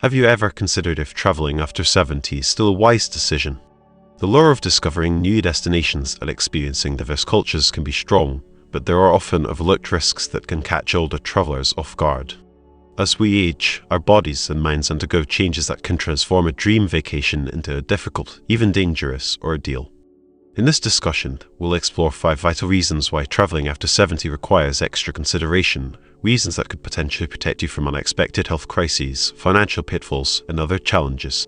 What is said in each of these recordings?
Have you ever considered if traveling after 70 is still a wise decision? The lure of discovering new destinations and experiencing diverse cultures can be strong, but there are often overlooked risks that can catch older travelers off guard. As we age, our bodies and minds undergo changes that can transform a dream vacation into a difficult, even dangerous, ordeal. In this discussion, we'll explore 5 vital reasons why traveling after 70 requires extra consideration, reasons that could potentially protect you from unexpected health crises, financial pitfalls, and other challenges.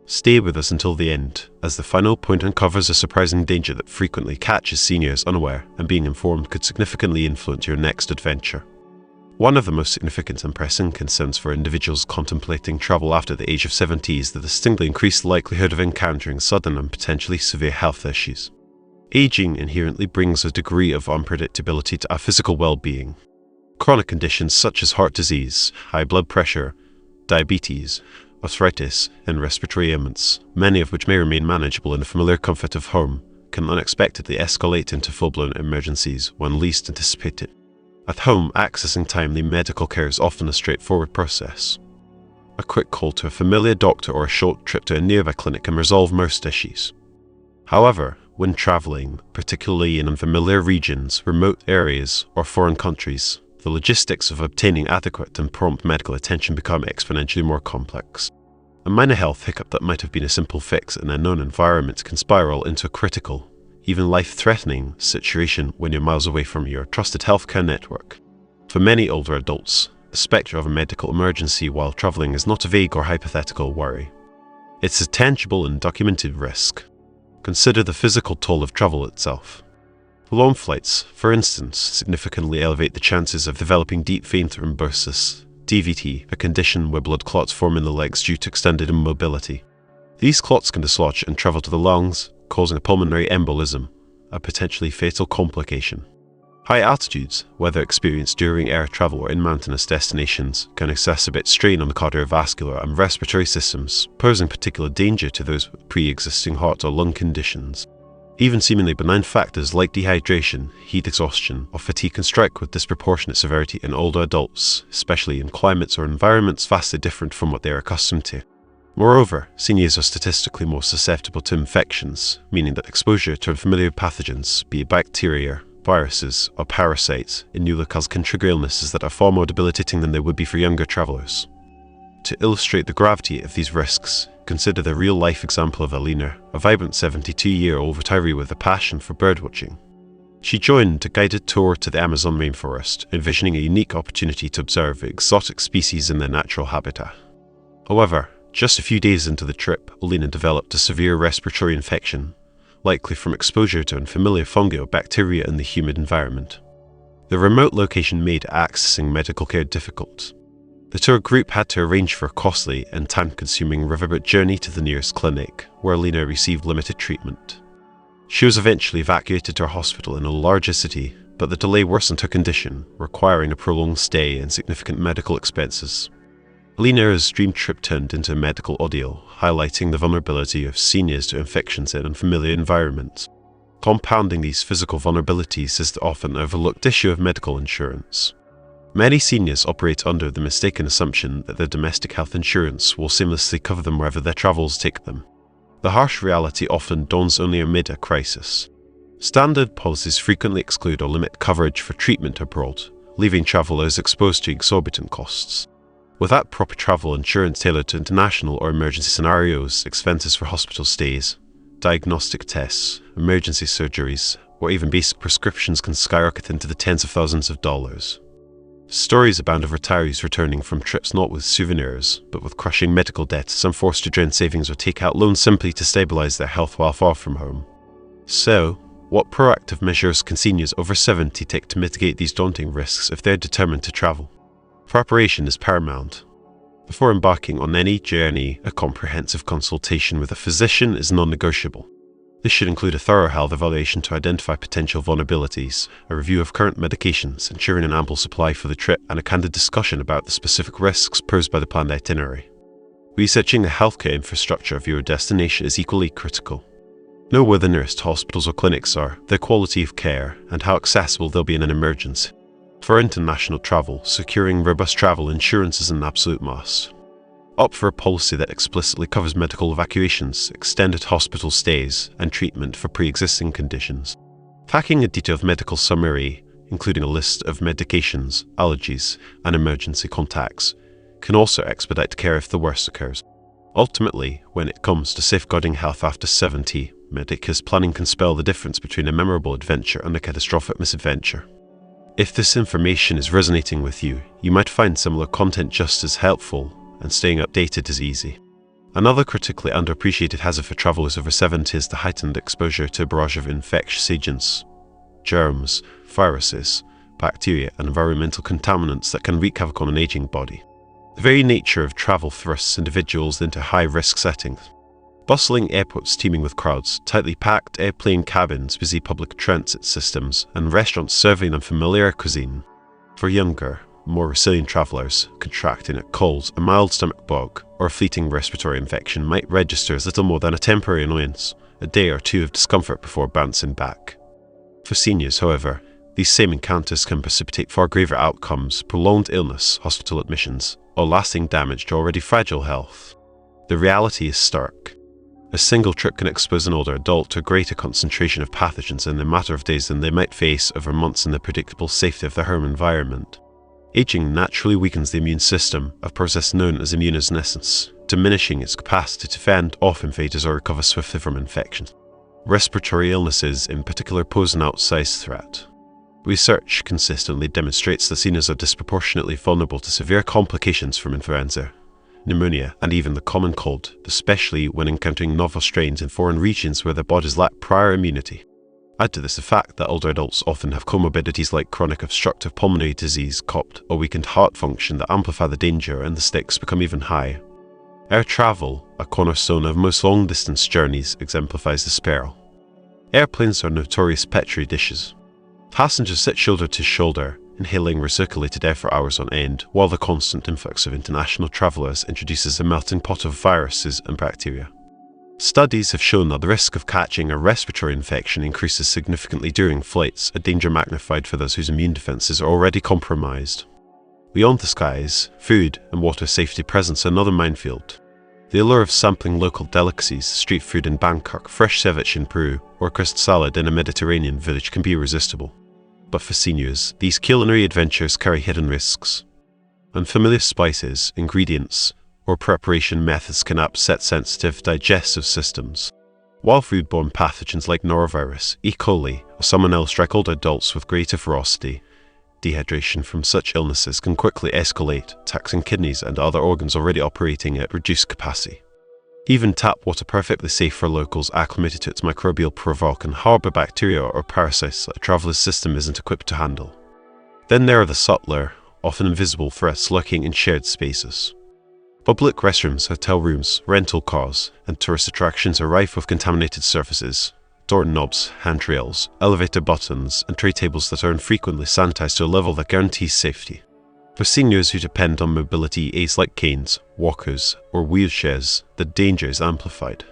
Stay with us until the end, as the final point uncovers a surprising danger that frequently catches seniors unaware, and being informed could significantly influence your next adventure. One of the most significant and pressing concerns for individuals contemplating travel after the age of 70 is the distinctly increased likelihood of encountering sudden and potentially severe health issues. Aging inherently brings a degree of unpredictability to our physical well-being. Chronic conditions such as heart disease, high blood pressure, diabetes, arthritis, and respiratory ailments, many of which may remain manageable in the familiar comfort of home, can unexpectedly escalate into full-blown emergencies when least anticipated. At home, accessing timely medical care is often a straightforward process. A quick call to a familiar doctor or a short trip to a nearby clinic can resolve most issues. However, when traveling, particularly in unfamiliar regions, remote areas, or foreign countries, the logistics of obtaining adequate and prompt medical attention become exponentially more complex. A minor health hiccup that might have been a simple fix in a known environment can spiral into a critical, even life-threatening situation when you're miles away from your trusted healthcare network. For many older adults, the specter of a medical emergency while traveling is not a vague or hypothetical worry. It's a tangible and documented risk. Consider the physical toll of travel itself. Long flights, for instance, significantly elevate the chances of developing deep vein thrombosis, DVT, a condition where blood clots form in the legs due to extended immobility. These clots can dislodge and travel to the lungs, causing a pulmonary embolism, a potentially fatal complication. High altitudes, whether experienced during air travel or in mountainous destinations, can exacerbate strain on the cardiovascular and respiratory systems, posing particular danger to those with pre-existing heart or lung conditions. Even seemingly benign factors like dehydration, heat exhaustion, or fatigue can strike with disproportionate severity in older adults, especially in climates or environments vastly different from what they are accustomed to. Moreover, seniors are statistically more susceptible to infections, meaning that exposure to unfamiliar pathogens, be it bacteria, viruses, or parasites, in new locales can trigger illnesses that are far more debilitating than they would be for younger travelers. To illustrate the gravity of these risks, consider the real-life example of Alina, a vibrant 72-year-old retiree with a passion for birdwatching. She joined a guided tour to the Amazon rainforest, envisioning a unique opportunity to observe exotic species in their natural habitat. However, just a few days into the trip, Alina developed a severe respiratory infection, likely from exposure to unfamiliar fungi or bacteria in the humid environment. The remote location made accessing medical care difficult. The tour group had to arrange for a costly and time-consuming riverboat journey to the nearest clinic, where Alina received limited treatment. She was eventually evacuated to a hospital in a larger city, but the delay worsened her condition, requiring a prolonged stay and significant medical expenses. Alina's dream trip turned into a medical ordeal, highlighting the vulnerability of seniors to infections in unfamiliar environments. Compounding these physical vulnerabilities is the often overlooked issue of medical insurance. Many seniors operate under the mistaken assumption that their domestic health insurance will seamlessly cover them wherever their travels take them. The harsh reality often dawns only amid a crisis. Standard policies frequently exclude or limit coverage for treatment abroad, leaving travelers exposed to exorbitant costs. Without proper travel insurance tailored to international or emergency scenarios, expenses for hospital stays, diagnostic tests, emergency surgeries, or even basic prescriptions can skyrocket into the tens of thousands of dollars. Stories abound of retirees returning from trips not with souvenirs, but with crushing medical debt, some forced to drain savings or take out loans simply to stabilize their health while far from home. So, what proactive measures can seniors over 70 take to mitigate these daunting risks if they're determined to travel? Preparation is paramount. Before embarking on any journey, a comprehensive consultation with a physician is non-negotiable. This should include a thorough health evaluation to identify potential vulnerabilities, a review of current medications, ensuring an ample supply for the trip, and a candid discussion about the specific risks posed by the planned itinerary. Researching the healthcare infrastructure of your destination is equally critical. Know where the nearest hospitals or clinics are, their quality of care, and how accessible they'll be in an emergency. For international travel, securing robust travel insurance is an absolute must. Opt for a policy that explicitly covers medical evacuations, extended hospital stays, and treatment for pre-existing conditions. Packing a detailed medical summary, including a list of medications, allergies, and emergency contacts, can also expedite care if the worst occurs. Ultimately, when it comes to safeguarding health after 70, Medicus planning can spell the difference between a memorable adventure and a catastrophic misadventure. If this information is resonating with you, you might find similar content just as helpful, and staying updated is easy. Another critically underappreciated hazard for travelers over 70 is the heightened exposure to a barrage of infectious agents, germs, viruses, bacteria, and environmental contaminants that can wreak havoc on an aging body. The very nature of travel thrusts individuals into high-risk settings. Bustling airports teeming with crowds, tightly packed airplane cabins, busy public transit systems, and restaurants serving unfamiliar cuisine. For younger, more resilient travelers, contracting a cold, a mild stomach bug, or a fleeting respiratory infection might register as little more than a temporary annoyance, a day or two of discomfort before bouncing back. For seniors, however, these same encounters can precipitate far graver outcomes, prolonged illness, hospital admissions, or lasting damage to already fragile health. The reality is stark. A single trip can expose an older adult to a greater concentration of pathogens in a matter of days than they might face over months in the predictable safety of their home environment. Aging naturally weakens the immune system, a process known as immunosenescence, diminishing its capacity to fend off invaders or recover swiftly from infection. Respiratory illnesses in particular pose an outsized threat. Research consistently demonstrates that seniors are disproportionately vulnerable to severe complications from influenza, pneumonia, and even the common cold, especially when encountering novel strains in foreign regions where their bodies lack prior immunity. Add to this the fact that older adults often have comorbidities like chronic obstructive pulmonary disease, COPD, or weakened heart function that amplify the danger, and the stakes become even higher. Air travel, a cornerstone of most long-distance journeys, exemplifies this peril. Airplanes are notorious petri dishes. Passengers sit shoulder to shoulder, inhaling recirculated air for hours on end, while the constant influx of international travelers introduces a melting pot of viruses and bacteria. Studies have shown that the risk of catching a respiratory infection increases significantly during flights, a danger magnified for those whose immune defenses are already compromised. Beyond the skies, food and water safety presents another minefield. The allure of sampling local delicacies, street food in Bangkok, fresh ceviche in Peru, or crisp salad in a Mediterranean village can be irresistible. But for seniors, these culinary adventures carry hidden risks. Unfamiliar spices, ingredients, or preparation methods can upset sensitive digestive systems, while foodborne pathogens like norovirus, E. coli, or salmonella strike older adults with greater ferocity. Dehydration from such illnesses can quickly escalate, taxing kidneys and other organs already operating at reduced capacity. Even tap water perfectly safe for locals acclimated to its microbial profile can harbor bacteria or parasites that a traveler's system isn't equipped to handle. Then there are the subtler, often invisible threats lurking in shared spaces. Public restrooms, hotel rooms, rental cars, and tourist attractions are rife with contaminated surfaces. Door knobs, handrails, elevator buttons, and tray tables that are infrequently sanitized to a level that guarantees safety. For seniors who depend on mobility aids like canes, walkers, or wheelchairs, the danger is amplified.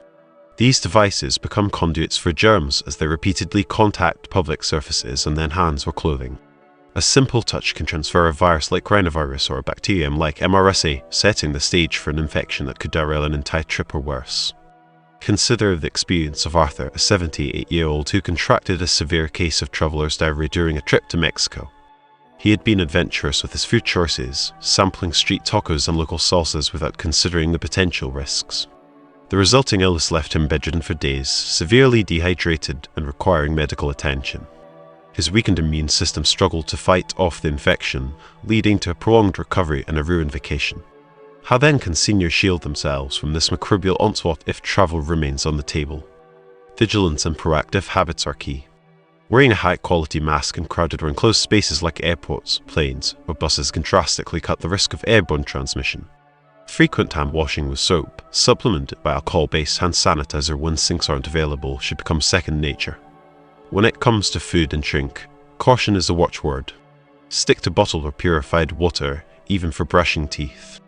These devices become conduits for germs as they repeatedly contact public surfaces and then hands or clothing. A simple touch can transfer a virus like rhinovirus or a bacterium like MRSA, setting the stage for an infection that could derail an entire trip or worse. Consider the experience of Arthur, a 78-year-old who contracted a severe case of traveler's diarrhea during a trip to Mexico. He had been adventurous with his food choices, sampling street tacos and local salsas without considering the potential risks. The resulting illness left him bedridden for days, severely dehydrated and requiring medical attention. His weakened immune system struggled to fight off the infection, leading to a prolonged recovery and a ruined vacation. How then can seniors shield themselves from this microbial onslaught if travel remains on the table? Vigilance and proactive habits are key. Wearing a high-quality mask in crowded or enclosed spaces like airports, planes, or buses can drastically cut the risk of airborne transmission. Frequent hand washing with soap, supplemented by alcohol-based hand sanitizer when sinks aren't available, should become second nature. When it comes to food and drink, caution is a watchword. Stick to bottled or purified water, even for brushing teeth.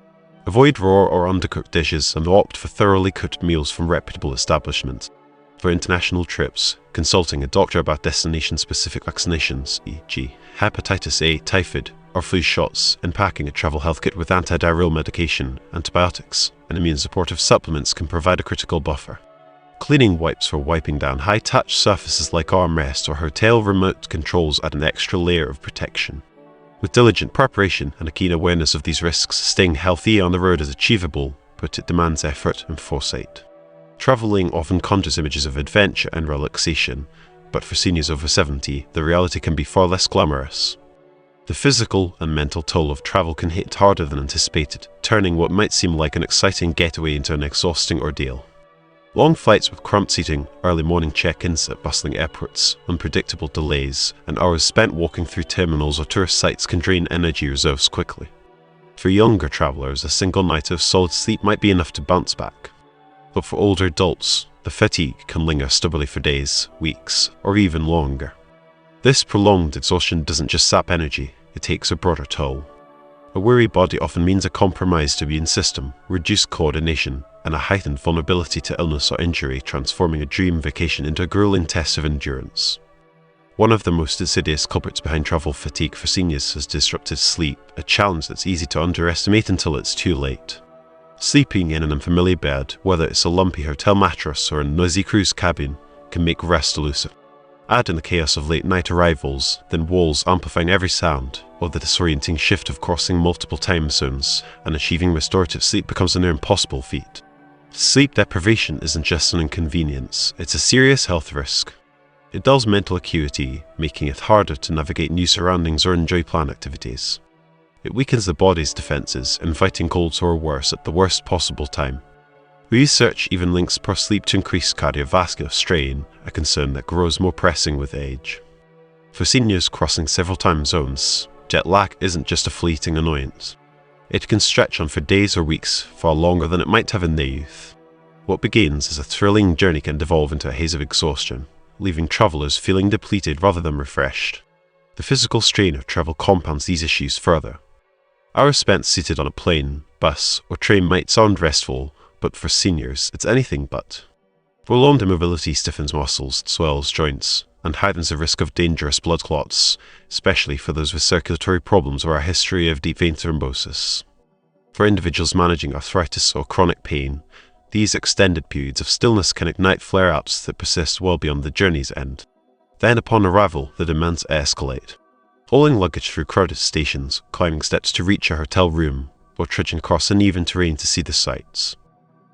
Avoid raw or undercooked dishes and opt for thoroughly cooked meals from reputable establishments. For international trips, consulting a doctor about destination-specific vaccinations, e.g., hepatitis A, typhoid, or flu shots, and packing a travel health kit with antidiarrheal medication, antibiotics, and immune supportive supplements can provide a critical buffer. Cleaning wipes for wiping down high-touch surfaces like armrests or hotel remote controls add an extra layer of protection. With diligent preparation and a keen awareness of these risks, staying healthy on the road is achievable, but it demands effort and foresight. Traveling often conjures images of adventure and relaxation, but for seniors over 70, the reality can be far less glamorous. The physical and mental toll of travel can hit harder than anticipated, turning what might seem like an exciting getaway into an exhausting ordeal. Long flights with cramped seating, early morning check-ins at bustling airports, unpredictable delays, and hours spent walking through terminals or tourist sites can drain energy reserves quickly. For younger travelers, a single night of solid sleep might be enough to bounce back. But for older adults, the fatigue can linger stubbornly for days, weeks, or even longer. This prolonged exhaustion doesn't just sap energy, it takes a broader toll. A weary body often means a compromised immune system, reduced coordination, and a heightened vulnerability to illness or injury, transforming a dream vacation into a grueling test of endurance. One of the most insidious culprits behind travel fatigue for seniors is disrupted sleep, a challenge that's easy to underestimate until it's too late. Sleeping in an unfamiliar bed, whether it's a lumpy hotel mattress or a noisy cruise cabin, can make rest elusive. Add in the chaos of late-night arrivals, then walls amplifying every sound, or the disorienting shift of crossing multiple time zones, and achieving restorative sleep becomes a near impossible feat. Sleep deprivation isn't just an inconvenience, it's a serious health risk. It dulls mental acuity, making it harder to navigate new surroundings or enjoy planned activities. It weakens the body's defenses, inviting colds or worse at the worst possible time. Research even links poor sleep to increased cardiovascular strain, a concern that grows more pressing with age. For seniors crossing several time zones, jet lag isn't just a fleeting annoyance. It can stretch on for days or weeks, far longer than it might have in their youth. What begins as a thrilling journey can devolve into a haze of exhaustion, leaving travelers feeling depleted rather than refreshed. The physical strain of travel compounds these issues further. Hours spent seated on a plane, bus, or train might sound restful, but for seniors, it's anything but. Prolonged immobility stiffens muscles, swells joints, and heightens the risk of dangerous blood clots, especially for those with circulatory problems or a history of deep vein thrombosis. For individuals managing arthritis or chronic pain, these extended periods of stillness can ignite flare-ups that persist well beyond the journey's end. Then upon arrival, the demands escalate. Hauling luggage through crowded stations, climbing steps to reach a hotel room, or trudging across uneven terrain to see the sights.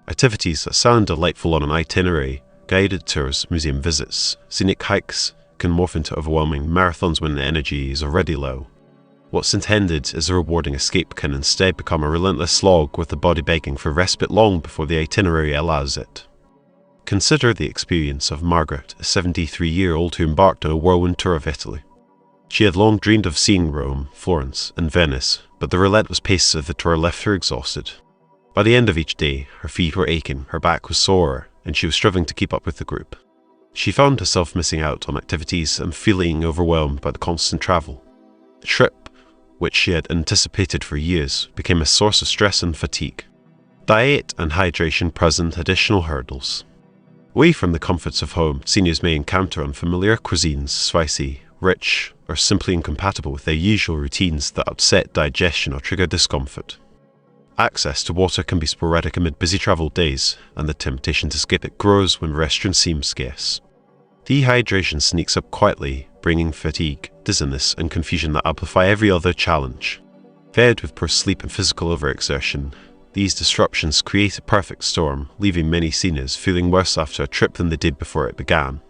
Activities that sound delightful on an itinerary, guided tours, museum visits, scenic hikes, can morph into overwhelming marathons when the energy is already low. What's intended as a rewarding escape can instead become a relentless slog, with the body begging for respite long before the itinerary allows it. Consider the experience of Margaret, a 73-year-old who embarked on a whirlwind tour of Italy. She had long dreamed of seeing Rome, Florence, and Venice, but the relentless pace of the tour left her exhausted. By the end of each day, her feet were aching, her back was sore, and she was struggling to keep up with the group. She found herself missing out on activities and feeling overwhelmed by the constant travel. The trip, which she had anticipated for years, became a source of stress and fatigue. Diet and hydration present additional hurdles. Away from the comforts of home, seniors may encounter unfamiliar cuisines, spicy, rich, or simply incompatible with their usual routines that upset digestion or trigger discomfort. Access to water can be sporadic amid busy travel days, and the temptation to skip it grows when restaurants seem scarce. Dehydration sneaks up quietly, bringing fatigue, dizziness, and confusion that amplify every other challenge. Paired with poor sleep and physical overexertion, these disruptions create a perfect storm, leaving many seniors feeling worse after a trip than they did before it began.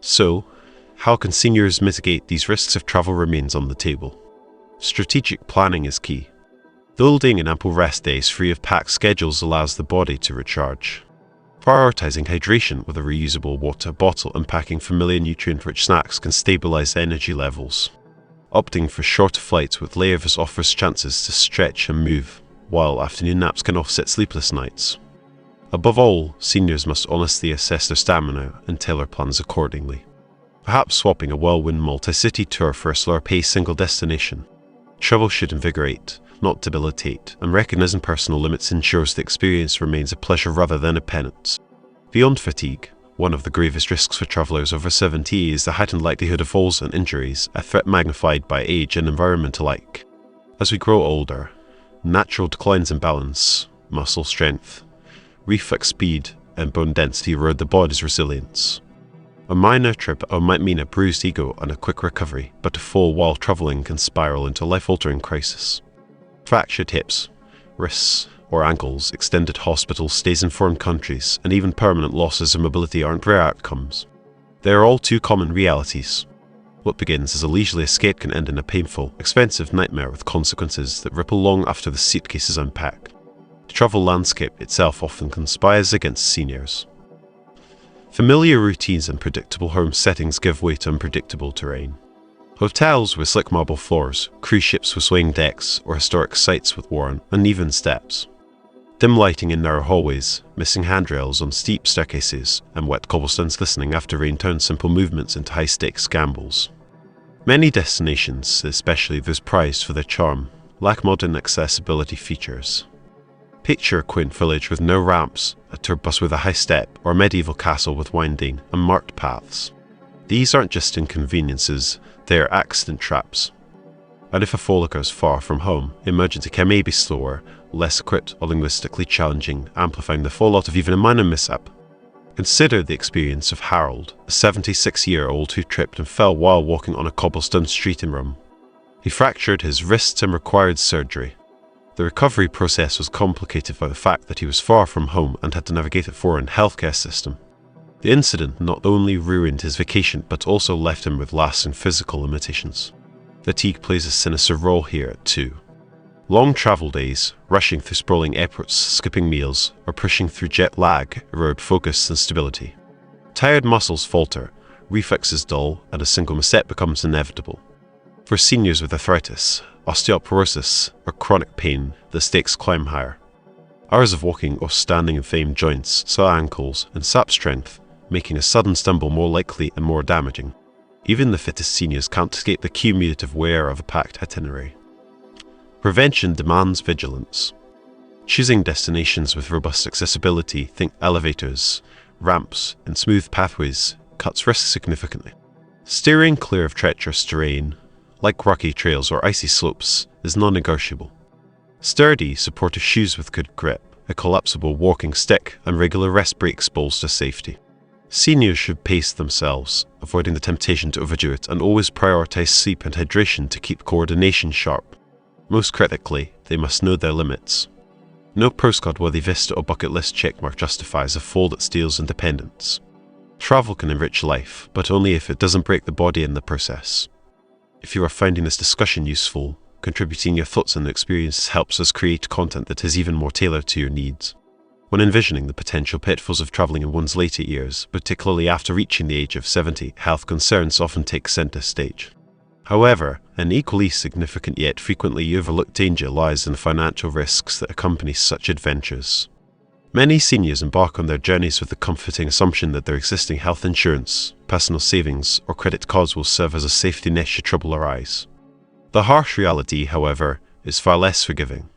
So, how can seniors mitigate these risks if travel remains on the table? Strategic planning is key. Building in ample rest days free of packed schedules allows the body to recharge. Prioritizing hydration with a reusable water bottle and packing familiar nutrient-rich snacks can stabilize energy levels. Opting for shorter flights with layovers offers chances to stretch and move, while afternoon naps can offset sleepless nights. Above all, seniors must honestly assess their stamina and tailor plans accordingly. Perhaps swapping a whirlwind multi-city tour for a slower-paced single destination. Travel should invigorate, not debilitate, and recognizing personal limits ensures the experience remains a pleasure rather than a penance. Beyond fatigue, one of the gravest risks for travelers over 70 is the heightened likelihood of falls and injuries, a threat magnified by age and environment alike. As we grow older, natural declines in balance, muscle strength, reflex speed, and bone density erode the body's resilience. A minor trip might mean a bruised ego and a quick recovery, but a fall while traveling can spiral into a life-altering crisis. Fractured hips, wrists, or ankles, extended hospital stays in foreign countries, and even permanent losses of mobility aren't rare outcomes. They are all too common realities. What begins as a leisurely escape can end in a painful, expensive nightmare with consequences that ripple long after the suitcase is unpacked. The travel landscape itself often conspires against seniors. Familiar routines and predictable home settings give way to unpredictable terrain. Hotels with slick marble floors, cruise ships with swaying decks, or historic sites with worn, uneven steps. Dim lighting in narrow hallways, missing handrails on steep staircases, and wet cobblestones glistening after rain turn simple movements into high-stakes gambles. Many destinations, especially those prized for their charm, lack modern accessibility features. Picture a quaint village with no ramps, a tour bus with a high step, or a medieval castle with winding, unmarked paths. These aren't just inconveniences, they are accident traps. And if a fall occurs far from home, emergency care may be slower, less equipped, or linguistically challenging, amplifying the fallout of even a minor mishap. Consider the experience of Harold, a 76-year-old who tripped and fell while walking on a cobblestone street in Rome. He fractured his wrists and required surgery. The recovery process was complicated by the fact that he was far from home and had to navigate a foreign healthcare system. The incident not only ruined his vacation but also left him with lasting physical limitations. Fatigue plays a sinister role here too. Long travel days, rushing through sprawling airports, skipping meals, or pushing through jet lag erode focus and stability. Tired muscles falter, reflexes dull, and a single misstep becomes inevitable. For seniors with arthritis, osteoporosis, or chronic pain, the stakes climb higher. Hours of walking or standing inflame joints, sore ankles, and sap strength, making a sudden stumble more likely and more damaging. Even the fittest seniors can't escape the cumulative wear of a packed itinerary. Prevention demands vigilance. Choosing destinations with robust accessibility, think elevators, ramps, and smooth pathways, cuts risks significantly. Steering clear of treacherous terrain, like rocky trails or icy slopes, is non-negotiable. Sturdy, supportive shoes with good grip, a collapsible walking stick, and regular rest breaks bolster safety. Seniors should pace themselves, avoiding the temptation to overdo it, and always prioritize sleep and hydration to keep coordination sharp. Most critically, they must know their limits. No postcard-worthy vista or bucket list checkmark justifies a fall that steals independence. Travel can enrich life, but only if it doesn't break the body in the process. If you are finding this discussion useful, contributing your thoughts and experiences helps us create content that is even more tailored to your needs. When envisioning the potential pitfalls of traveling in one's later years, particularly after reaching the age of 70, health concerns often take center stage. However, an equally significant yet frequently overlooked danger lies in the financial risks that accompany such adventures. Many seniors embark on their journeys with the comforting assumption that their existing health insurance, personal savings, or credit cards will serve as a safety net should trouble arise. The harsh reality, however, is far less forgiving.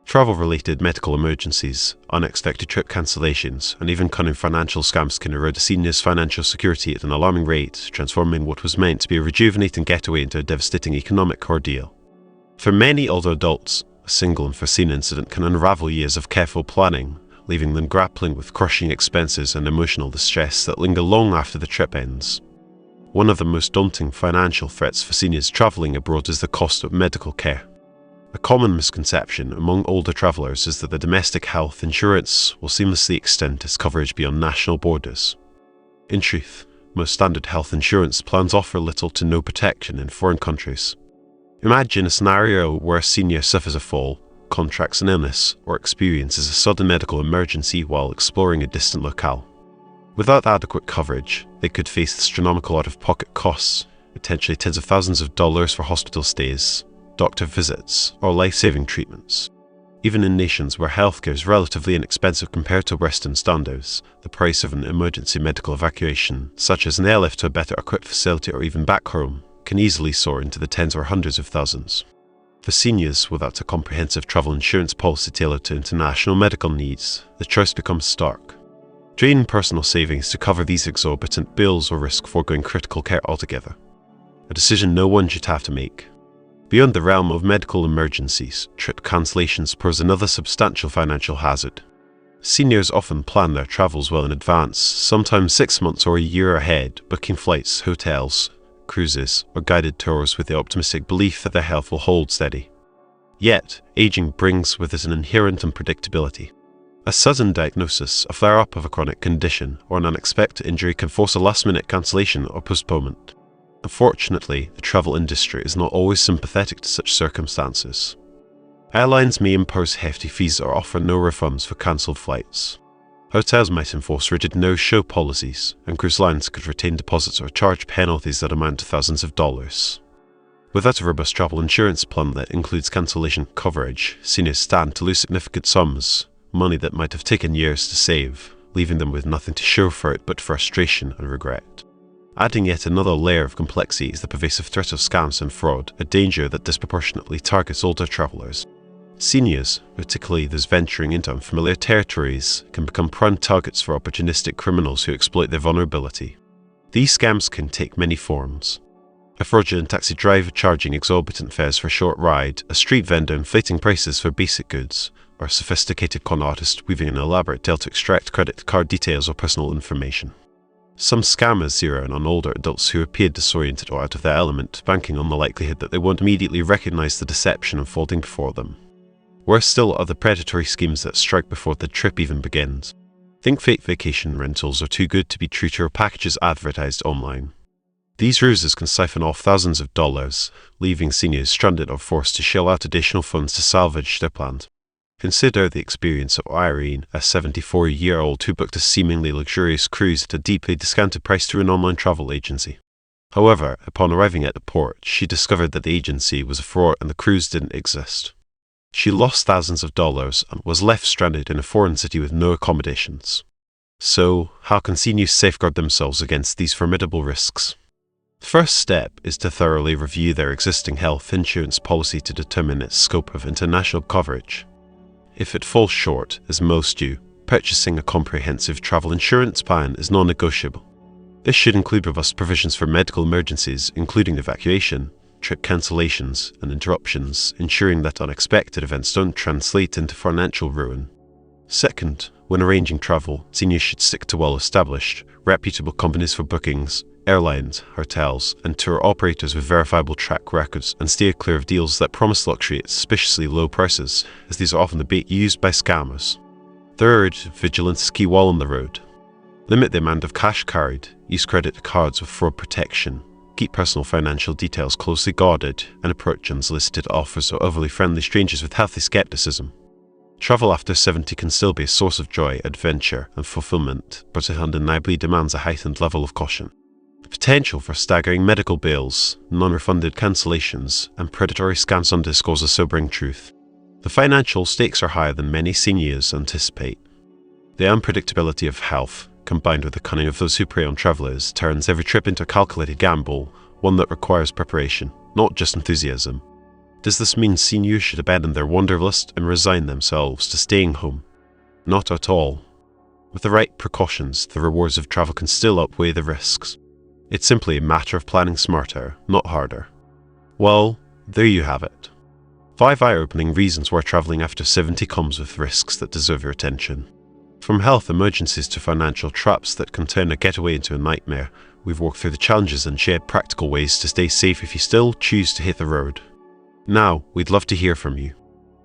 Travel-related medical emergencies, unexpected trip cancellations, and even cunning financial scams can erode a senior's financial security at an alarming rate, transforming what was meant to be a rejuvenating getaway into a devastating economic ordeal. For many older adults, a single unforeseen incident can unravel years of careful planning, leaving them grappling with crushing expenses and emotional distress that linger long after the trip ends. One of the most daunting financial threats for seniors traveling abroad is the cost of medical care. A common misconception among older travelers is that the domestic health insurance will seamlessly extend its coverage beyond national borders. In truth, most standard health insurance plans offer little to no protection in foreign countries. Imagine a scenario where a senior suffers a fall, contracts an illness, or experiences a sudden medical emergency while exploring a distant locale. Without adequate coverage, they could face astronomical out-of-pocket costs, potentially tens of thousands of dollars for hospital stays, doctor visits, or life-saving treatments. Even in nations where healthcare is relatively inexpensive compared to Western standards, the price of an emergency medical evacuation, such as an airlift to a better-equipped facility or even back home, can easily soar into the tens or hundreds of thousands. For seniors without a comprehensive travel insurance policy tailored to international medical needs, the choice becomes stark. Drain personal savings to cover these exorbitant bills or risk foregoing critical care altogether. A decision no one should have to make. Beyond the realm of medical emergencies, trip cancellations pose another substantial financial hazard. Seniors often plan their travels well in advance, sometimes 6 months or a year ahead, booking flights, hotels, cruises, or guided tours with the optimistic belief that their health will hold steady. Yet, aging brings with it an inherent unpredictability. A sudden diagnosis, a flare-up of a chronic condition, or an unexpected injury can force a last-minute cancellation or postponement. Unfortunately, the travel industry is not always sympathetic to such circumstances. Airlines may impose hefty fees or offer no refunds for cancelled flights. Hotels might enforce rigid no-show policies, and cruise lines could retain deposits or charge penalties that amount to thousands of dollars. Without a robust travel insurance plan that includes cancellation coverage, seniors stand to lose significant sums, money that might have taken years to save, leaving them with nothing to show for it but frustration and regret. Adding yet another layer of complexity is the pervasive threat of scams and fraud, a danger that disproportionately targets older travelers. Seniors, particularly those venturing into unfamiliar territories, can become prime targets for opportunistic criminals who exploit their vulnerability. These scams can take many forms. A fraudulent taxi driver charging exorbitant fares for a short ride, a street vendor inflating prices for basic goods, or a sophisticated con artist weaving an elaborate tale to extract credit card details or personal information. Some scammers zero in on older adults who appear disoriented or out of their element, banking on the likelihood that they won't immediately recognize the deception unfolding before them. Worse still are the predatory schemes that strike before the trip even begins. Think fake vacation rentals are too good to be true to packages advertised online. These ruses can siphon off thousands of dollars, leaving seniors stranded or forced to shell out additional funds to salvage their plans. Consider the experience of Irene, a 74-year-old who booked a seemingly luxurious cruise at a deeply discounted price through an online travel agency. However, upon arriving at the port, she discovered that the agency was a fraud and the cruise didn't exist. She lost thousands of dollars and was left stranded in a foreign city with no accommodations. So, how can seniors safeguard themselves against these formidable risks? The first step is to thoroughly review their existing health insurance policy to determine its scope of international coverage. If it falls short, as most do, purchasing a comprehensive travel insurance plan is non-negotiable. This should include robust provisions for medical emergencies, including evacuation, trip cancellations, and interruptions, ensuring that unexpected events don't translate into financial ruin. Second, when arranging travel, seniors should stick to well-established, reputable companies for bookings, airlines, hotels, and tour operators with verifiable track records, and steer clear of deals that promise luxury at suspiciously low prices, as these are often the bait used by scammers. Third, vigilance is key while on the road. Limit the amount of cash carried, use credit cards with fraud protection, keep personal financial details closely guarded, and approach unsolicited offers or overly friendly strangers with healthy skepticism. Travel after 70 can still be a source of joy, adventure, and fulfillment, but it undeniably demands a heightened level of caution. The potential for staggering medical bills, non-refunded cancellations, and predatory scams underscores a sobering truth. The financial stakes are higher than many seniors anticipate. The unpredictability of health, combined with the cunning of those who prey on travelers, turns every trip into a calculated gamble, one that requires preparation, not just enthusiasm. Does this mean seniors should abandon their wanderlust and resign themselves to staying home? Not at all. With the right precautions, the rewards of travel can still outweigh the risks. It's simply a matter of planning smarter, not harder. Well, there you have it. 5 eye-opening reasons why traveling after 70 comes with risks that deserve your attention. From health emergencies to financial traps that can turn a getaway into a nightmare, we've walked through the challenges and shared practical ways to stay safe if you still choose to hit the road. Now, we'd love to hear from you.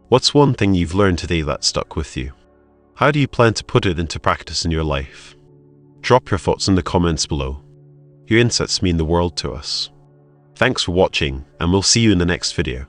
What's one thing you've learned today that stuck with you? How do you plan to put it into practice in your life? Drop your thoughts in the comments below. Your insights mean the world to us. Thanks for watching, and we'll see you in the next video.